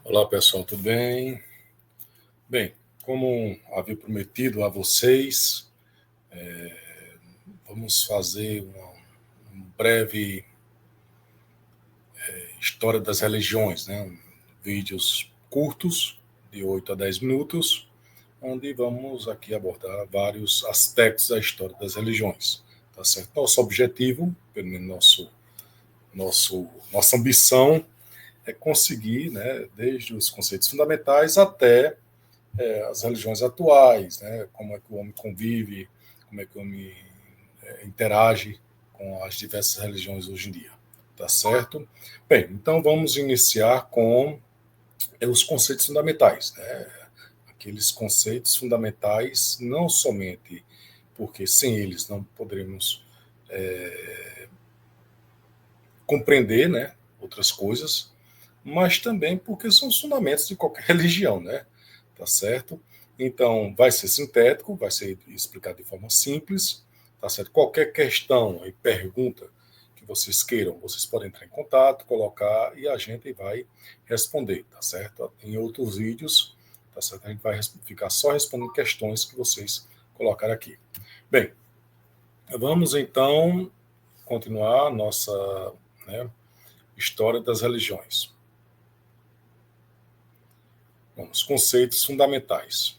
Olá pessoal, tudo bem? Bem, como havia prometido a vocês, vamos fazer uma breve história das religiões, né? Vídeos curtos, de 8 a 10 minutos, onde vamos aqui abordar vários aspectos da história das religiões. Tá certo? Nosso objetivo, pelo menos nossa ambição, é conseguir, né, desde os conceitos fundamentais até as religiões atuais, né, como é que o homem convive, como é que o homem interage com as diversas religiões hoje em dia. Tá certo? Bem, então vamos iniciar com os conceitos fundamentais, né? Aqueles conceitos fundamentais, não somente porque sem eles não poderemos compreender, né, outras coisas, mas também porque são os fundamentos de qualquer religião, né? Tá certo? Então, vai ser sintético, vai ser explicado de forma simples, tá certo? Qualquer questão e pergunta que vocês queiram, vocês podem entrar em contato, colocar e a gente vai responder, tá certo? Em outros vídeos, tá certo? A gente vai ficar só respondendo questões que vocês colocaram aqui. Bem, vamos então continuar a nossa, né, história das religiões. Vamos, conceitos fundamentais.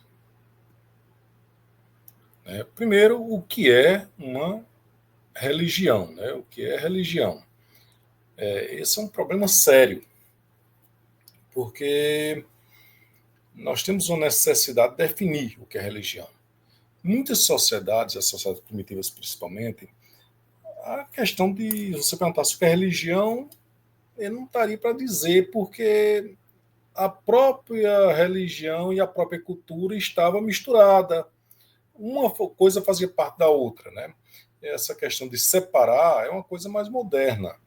Primeiro, o que é uma religião? Né? O que é religião? Esse é um problema sério, porque nós temos uma necessidade de definir o que é religião. Muitas sociedades, as sociedades primitivas principalmente, a questão de você perguntar se o que é religião, ele não estaria para dizer, porque a própria religião e a própria cultura estava misturada. Uma coisa fazia parte da outra, né? Essa questão de separar é uma coisa mais moderna,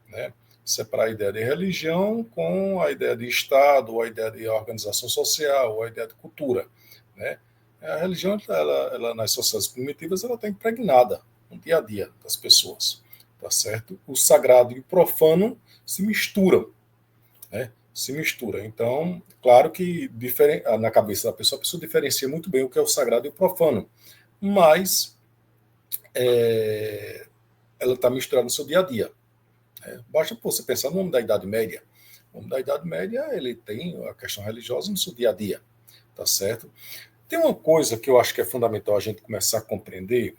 né? Separar a ideia de religião com a ideia de Estado, ou a ideia de organização social, ou a ideia de cultura, né? A religião, ela nas sociedades primitivas, ela está impregnada no dia a dia das pessoas, tá certo? O sagrado e o profano se misturam, né? Se mistura. Então, claro que na cabeça da pessoa, a pessoa diferencia muito bem o que é o sagrado e o profano, mas ela está misturada no seu dia a dia. Basta você pensar no homem da Idade Média. O homem da Idade Média, ele tem a questão religiosa no seu dia a dia, tá certo? Tem uma coisa que eu acho que é fundamental a gente começar a compreender,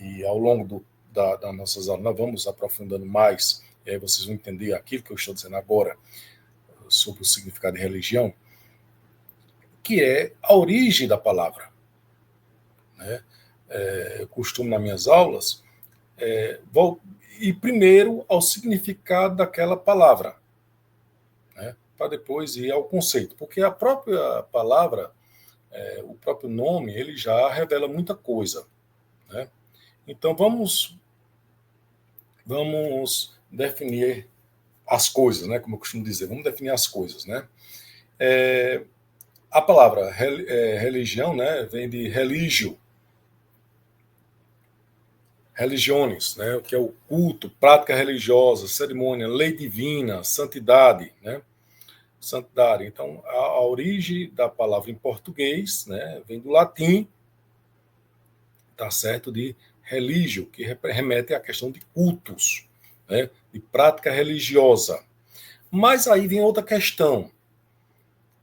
e ao longo das nossas aulas nós vamos aprofundando mais, e aí vocês vão entender aquilo que eu estou dizendo agora sobre o significado de religião, que é a origem da palavra. Né? Eu costumo, nas minhas aulas, ir primeiro ao significado daquela palavra, né? Para depois ir ao conceito, porque a própria palavra, o próprio nome, ele já revela muita coisa, né? Então vamos definir as coisas, né? Como eu costumo dizer, vamos definir as coisas, né? A palavra religião, né, vem de religio, religiones, né, que é o culto, prática religiosa, cerimônia, lei divina, santidade, né? Santidade. Então, a origem da palavra em português, né, vem do latim, tá certo, de religio, que remete à questão de cultos, né, de prática religiosa. Mas aí vem outra questão.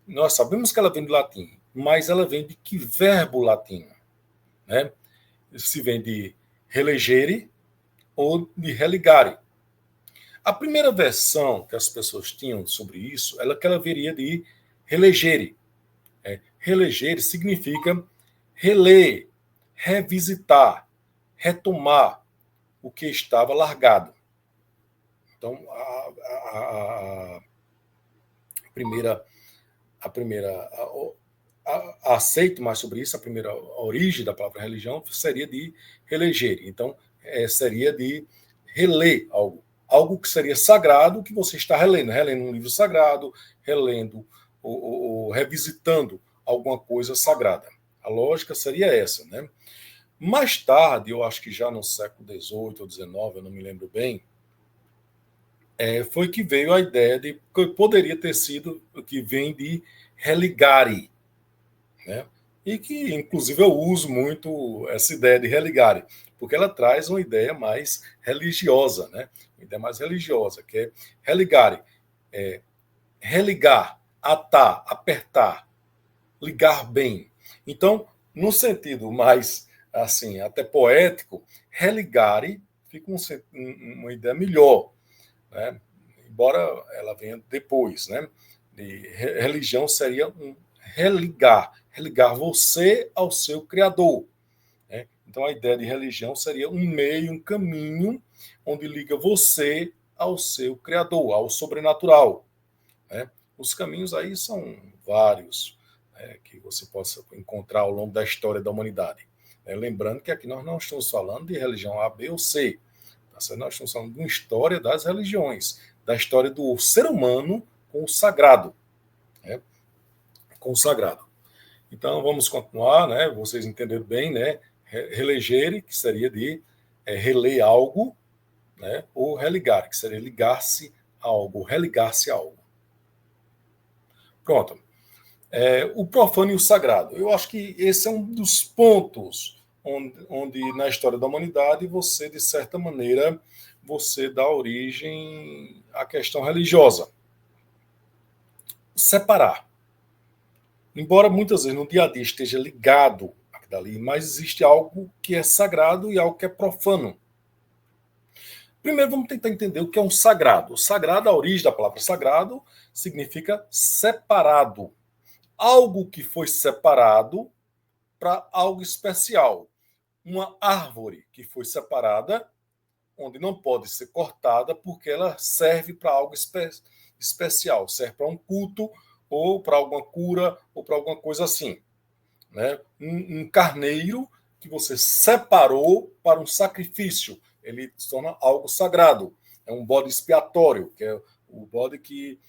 Nós sabemos que ela vem do latim, mas ela vem de que verbo latino, né? Se vem de relegere ou de religare. A primeira versão que as pessoas tinham sobre isso era que ela viria de relegere. Relegere significa reler, revisitar, retomar o que estava largado. Então, a primeira aceito mais sobre isso, a primeira origem da palavra religião seria de relegere. Então, seria de reler algo que seria sagrado, que você está relendo um livro sagrado, relendo ou revisitando alguma coisa sagrada. A lógica seria essa, né? Mais tarde, eu acho que já no século XVIII ou XIX, eu não me lembro bem, foi que veio a ideia de que poderia ter sido que vem de religare, né? E que, inclusive, eu uso muito essa ideia de religare, porque ela traz uma ideia mais religiosa, né? Uma ideia mais religiosa, que é religare, religar, atar, apertar, ligar bem. Então, no sentido mais, assim, até poético, religare fica uma ideia melhor, né? Embora ela venha depois, né? De religião seria um religar você ao seu Criador, né? Então a ideia de religião seria um meio, um caminho onde liga você ao seu Criador, ao sobrenatural, né? Os caminhos aí são vários, né, que você possa encontrar ao longo da história da humanidade. Lembrando que aqui nós não estamos falando de religião A, B ou C. Nós estamos falando de uma história das religiões, da história do ser humano com o sagrado, né? Com o sagrado. Então, vamos continuar, né? Vocês entenderam bem, né? Relegere, que seria de reler algo, né? Ou religar, que seria ligar-se a algo, religar-se a algo. Pronto. O profano e o sagrado. Eu acho que esse é um dos pontos onde na história da humanidade você, de certa maneira, você dá origem à questão religiosa. Separar. Embora muitas vezes no dia a dia esteja ligado dali, mas existe algo que é sagrado e algo que é profano. Primeiro vamos tentar entender o que é um sagrado. O sagrado, a origem da palavra sagrado, significa separado. Algo que foi separado para algo especial. Uma árvore que foi separada, onde não pode ser cortada, porque ela serve para algo especial, serve para um culto, ou para alguma cura, ou para alguma coisa assim. Né? Um carneiro que você separou para um sacrifício, ele se torna algo sagrado. É um bode expiatório, que é o bode que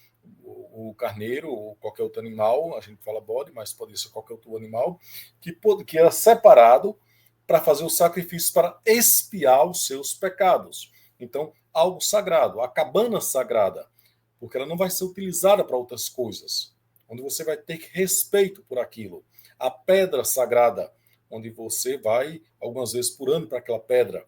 o carneiro ou qualquer outro animal, a gente fala bode, mas pode ser qualquer outro animal, que era separado para fazer o sacrifício para expiar os seus pecados. Então, algo sagrado, a cabana sagrada, porque ela não vai ser utilizada para outras coisas, onde você vai ter respeito por aquilo. A pedra sagrada, onde você vai algumas vezes por ano para aquela pedra.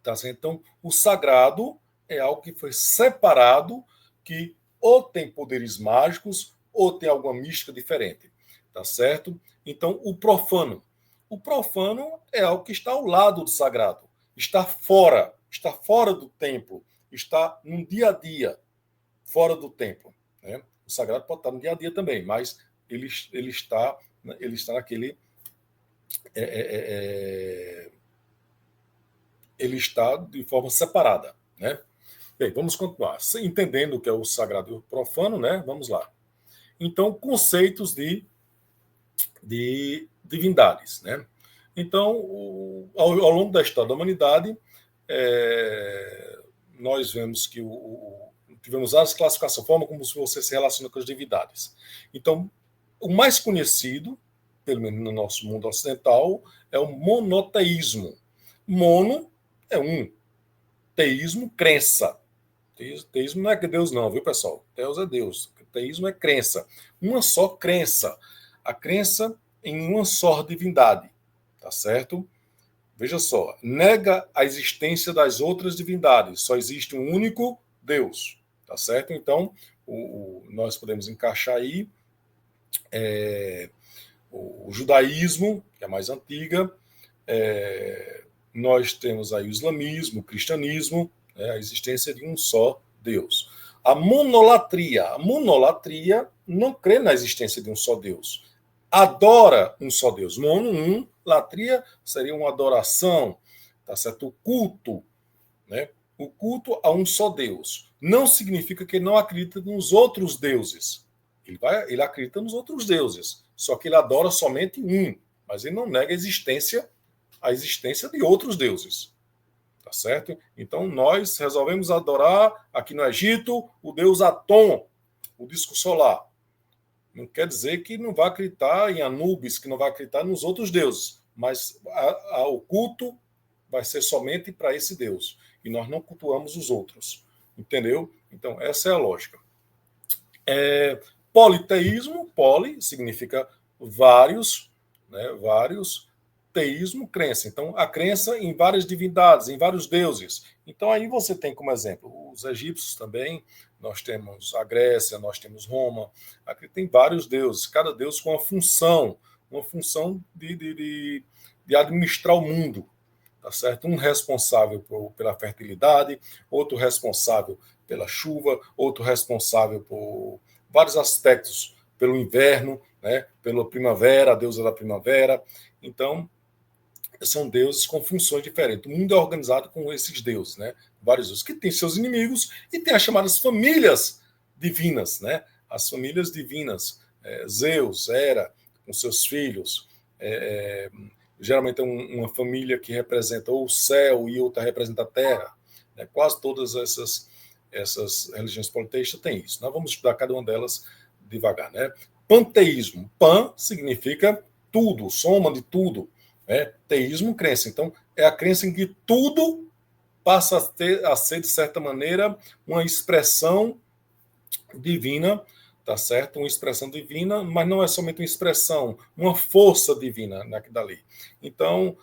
Tá? Então, o sagrado é algo que foi separado, que ou tem poderes mágicos ou tem alguma mística diferente. Tá certo? Então, o profano. O profano é algo que está ao lado do sagrado, está fora do templo, está no dia a dia, fora do templo. Né? O sagrado pode estar no dia a dia também, mas ele está naquele. Ele está de forma separada. Né? Bem, vamos continuar. Entendendo o que é o sagrado e o profano, né? Vamos lá. Então, conceitos de divindades. Né? Então, ao longo da história da humanidade, nós vemos que tivemos as classificações, a forma como você se relaciona com as divindades. Então, o mais conhecido, pelo menos no nosso mundo ocidental, é o monoteísmo. Mono é um. Teísmo, crença. Teísmo não é Deus não, viu, pessoal? Deus é Deus. Teísmo é crença. Uma só crença. A crença em uma só divindade. Tá certo? Veja só. Nega a existência das outras divindades. Só existe um único Deus. Tá certo? Então, nós podemos encaixar aí o judaísmo, que é a mais antiga, nós temos aí o islamismo, o cristianismo, a existência de um só Deus. A monolatria não crê na existência de um só Deus. Adora um só Deus. Mono, latria seria uma adoração, tá certo? O culto, né? O culto a um só Deus. Não significa que ele não acredita nos outros deuses. Ele acredita nos outros deuses, só que ele adora somente um, mas ele não nega a existência de outros deuses. Tá certo? Então nós resolvemos adorar aqui no Egito o deus Atom, o disco solar. Não quer dizer que não vai acreditar em Anubis, que não vai acreditar nos outros deuses, mas o culto vai ser somente para esse Deus, e nós não cultuamos os outros. Entendeu? Então, essa é a lógica. Politeísmo, poli significa vários, né, vários, teísmo, crença. Então, a crença em várias divindades, em vários deuses. Então, aí você tem como exemplo os egípcios também, nós temos a Grécia, nós temos Roma, aqui tem vários deuses, cada deus com uma função de administrar o mundo, tá certo? Um responsável pela fertilidade, outro responsável pela chuva, outro responsável por vários aspectos, pelo inverno, né? Pela primavera, a deusa da primavera. Então, são deuses com funções diferentes. O mundo é organizado com esses deuses, né? Vários deuses que têm seus inimigos e tem as chamadas famílias divinas, né? As famílias divinas, Zeus, Hera, com seus filhos, geralmente é uma família que representa ou o céu e outra representa a terra. Né? Quase todas essas religiões politeístas têm isso. Nós vamos estudar cada uma delas devagar. Né? Panteísmo. Pan significa tudo, soma de tudo. Né? Teísmo, crença. Então, é a crença em que tudo passa a ser, de certa maneira, uma expressão divina, tá certo? Uma expressão divina, mas não é somente uma expressão, uma força divina dali. Então,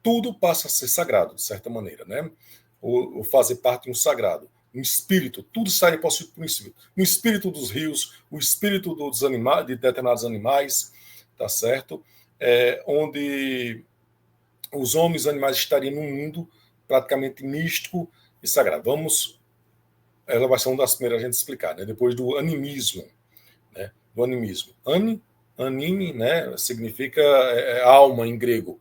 tudo passa a ser sagrado, de certa maneira, né? Ou fazer parte de um sagrado. Um espírito, tudo sai possuído por um espírito. O espírito dos rios, o espírito dos animais, de determinados animais, tá certo? Onde os homens e os animais estariam num mundo praticamente místico e sagrado. Ela vai ser uma das primeiras a gente explicar, né? Depois do animismo, né? Do animismo. Anime, né? Significa alma em grego.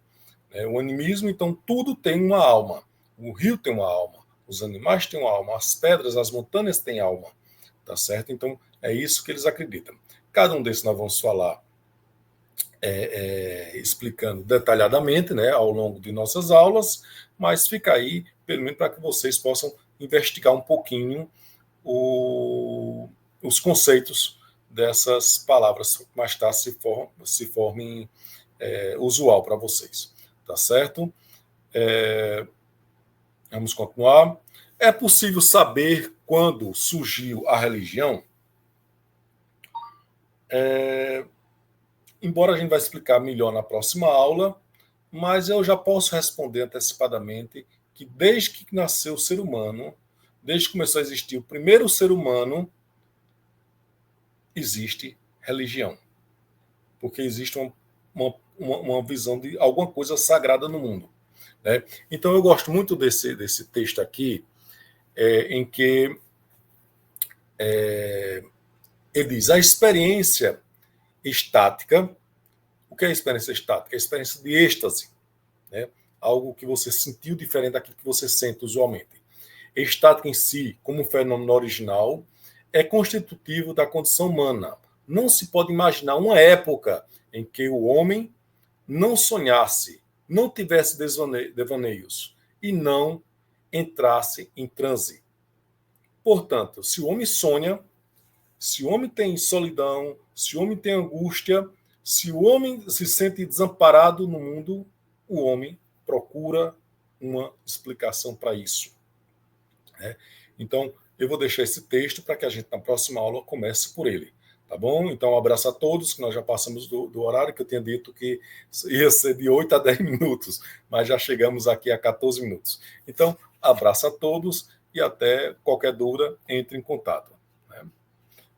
O animismo, então, tudo tem uma alma. O rio tem uma alma, os animais têm uma alma, as pedras, as montanhas têm alma, tá certo? Então, é isso que eles acreditam. Cada um desses nós vamos falar explicando detalhadamente, né, ao longo de nossas aulas, mas fica aí, pelo menos para que vocês possam investigar um pouquinho os conceitos dessas palavras, mais tarde se formem usual para vocês. Tá certo? Vamos continuar. É possível saber quando surgiu a religião? Embora a gente vai explicar melhor na próxima aula, mas eu já posso responder antecipadamente que desde que nasceu o ser humano, desde que começou a existir o primeiro ser humano, existe religião. Porque existe uma visão de alguma coisa sagrada no mundo. Né? Então eu gosto muito desse texto aqui, em que ele diz: a experiência estática. O que é a experiência estática? A experiência de êxtase. Né? Algo que você sentiu diferente daquilo que você sente usualmente. Estática em si, como fenômeno original, é constitutivo da condição humana. Não se pode imaginar uma época em que o homem não sonhasse, não tivesse devaneios e não entrasse em transe. Portanto, se o homem sonha, se o homem tem solidão, se o homem tem angústia, se o homem se sente desamparado no mundo, o homem procura uma explicação para isso. Né? Então, eu vou deixar esse texto para que a gente, na próxima aula, comece por ele. Tá bom? Então, um abraço a todos, que nós já passamos do horário, que eu tinha dito que ia ser de 8 a 10 minutos, mas já chegamos aqui a 14 minutos. Então, abraço a todos e até qualquer dúvida, entre em contato. Né?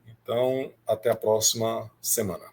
Então, até a próxima semana.